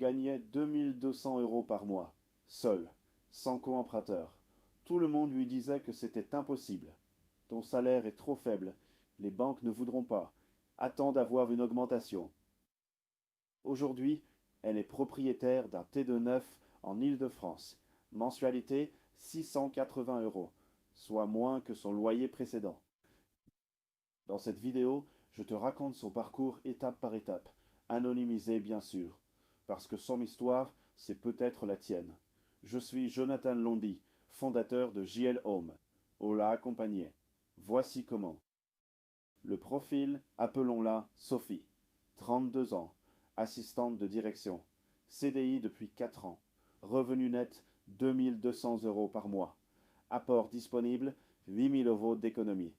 gagnait 2 200 € par mois, seul, sans co-emprunteur. Tout le monde lui disait que c'était impossible. Ton salaire est trop faible, les banques ne voudront pas. Attends d'avoir une augmentation. Aujourd'hui, elle est propriétaire d'un T2 neuf en Île-de-France. Mensualité 680 €, soit moins que son loyer précédent. Dans cette vidéo, je te raconte son parcours étape par étape, anonymisé bien sûr, parce que son histoire, c'est peut-être la tienne. Je suis Jonathan Londy, fondateur de JL Home. On l'a accompagné. Voici comment. Le profil, appelons-la Sophie. 32 ans, assistante de direction. CDI depuis 4 ans. Revenu net 2 200 € par mois. Apport disponible 8 000 € d'économie.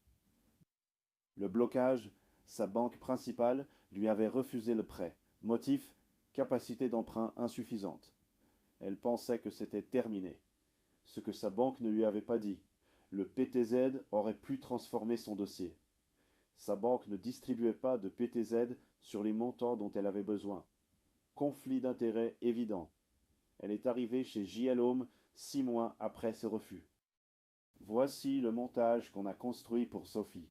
Le blocage, sa banque principale lui avait refusé le prêt. Motif, capacité d'emprunt insuffisante. Elle pensait que c'était terminé. Ce que sa banque ne lui avait pas dit. Le PTZ aurait pu transformer son dossier. Sa banque ne distribuait pas de PTZ sur les montants dont elle avait besoin. Conflit d'intérêts évident. Elle est arrivée chez JL Home 6 mois après ce refus. Voici le montage qu'on a construit pour Sophie.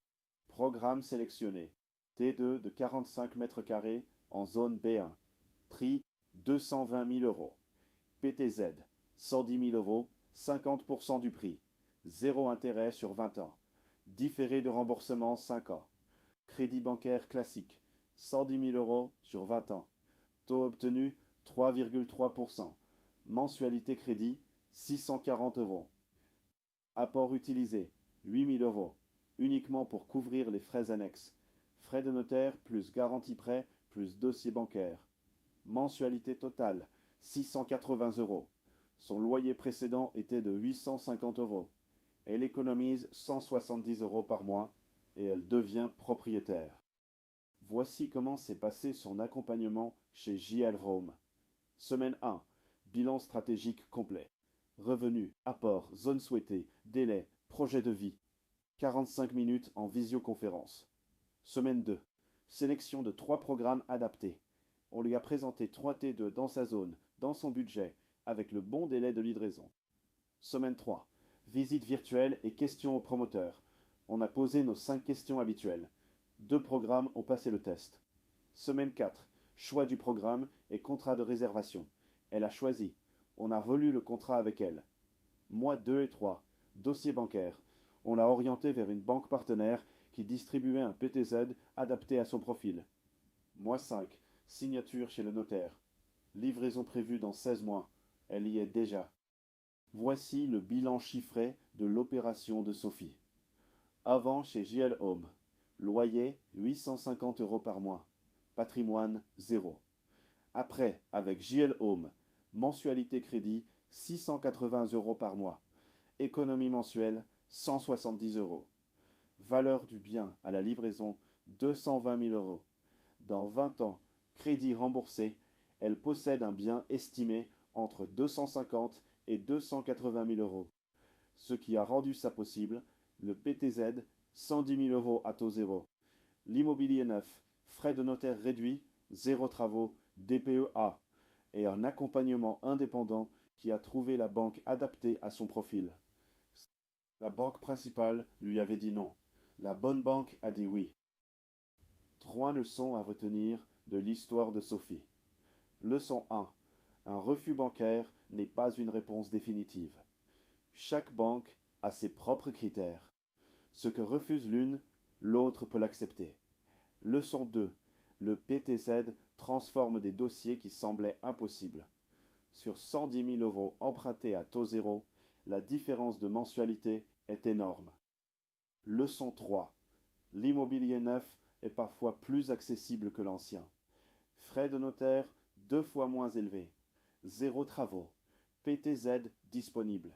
Programme sélectionné. T2 de 45 mètres carrés en zone B1. Prix 220 000 €. PTZ 110 000 €, 50% du prix. Zéro intérêt sur 20 ans. Différé de remboursement 5 ans. Crédit bancaire classique 110 000 € sur 20 ans. Taux obtenu 3,3%. Mensualité crédit 640 €. Apport utilisé 8 000 €, uniquement pour couvrir les frais annexes. Frais de notaire plus garantie prêt plus dossier bancaire. Mensualité totale 680 €. Son loyer précédent était de 850 €. Elle économise 170 € par mois et elle devient propriétaire. Voici comment s'est passé son accompagnement chez JL Home. Semaine 1. Bilan stratégique complet. Revenus, apport, zone souhaitée, délai, projet de vie. 45 minutes en visioconférence. Semaine 2. Sélection de 3 programmes adaptés. On lui a présenté 3 T2 dans sa zone, dans son budget, avec le bon délai de livraison. Semaine 3. Visite virtuelle et questions aux promoteurs. On a posé nos 5 questions habituelles. 2 programmes ont passé le test. Semaine 4. Choix du programme et contrat de réservation. Elle a choisi. On a relu le contrat avec elle. Mois 2 et 3. Dossier bancaire. On l'a orienté vers une banque partenaire qui distribuait un PTZ adapté à son profil. Mois 5. Signature chez le notaire. Livraison prévue dans 16 mois. Elle y est déjà. Voici le bilan chiffré de l'opération de Sophie. Avant chez JL Home. Loyer 850 € par mois. Patrimoine 0. Après avec JL Home. Mensualité crédit 680 € par mois. Économie mensuelle 170 €. Valeur du bien à la livraison 220 000 €. Dans 20 ans, crédit remboursé, elle possède un bien estimé entre 250 et 280 000 €. Ce qui a rendu ça possible, le PTZ 110 000 € à taux zéro. L'immobilier neuf, frais de notaire réduits, zéro travaux, DPE-A, et un accompagnement indépendant qui a trouvé la banque adaptée à son profil. La banque principale lui avait dit non. La bonne banque a dit oui. 3 leçons à retenir de l'histoire de Sophie. Leçon 1. Un refus bancaire n'est pas une réponse définitive. Chaque banque a ses propres critères. Ce que refuse l'une, l'autre peut l'accepter. Leçon 2. Le PTZ transforme des dossiers qui semblaient impossibles. Sur 110 000 € empruntés à taux zéro, la différence de mensualité est énorme. Leçon 3. L'immobilier neuf est parfois plus accessible que l'ancien. Frais de notaire 2 fois moins élevés. Zéro travaux. PTZ disponible.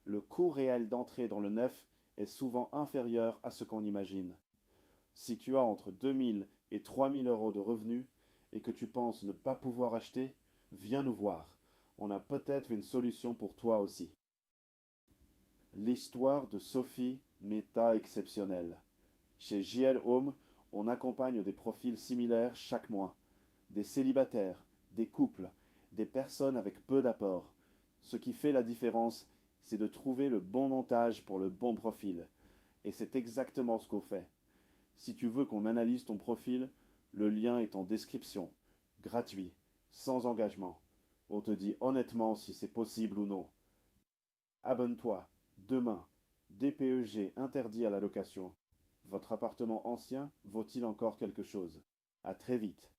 Le coût réel d'entrée dans le neuf est souvent inférieur à ce qu'on imagine. Si tu as entre 2 000 et 3 000 € de revenus et que tu penses ne pas pouvoir acheter, viens nous voir. On a peut-être une solution pour toi aussi. L'histoire de Sophie méta exceptionnelle. Chez JL Home, on accompagne des profils similaires chaque mois. Des célibataires, des couples, des personnes avec peu d'apport. Ce qui fait la différence, c'est de trouver le bon montage pour le bon profil. Et c'est exactement ce qu'on fait. Si tu veux qu'on analyse ton profil, le lien est en description. Gratuit, sans engagement. On te dit honnêtement si c'est possible ou non. Abonne-toi. Demain. DPEG interdit à la location. Votre appartement ancien vaut-il encore quelque chose? À très vite.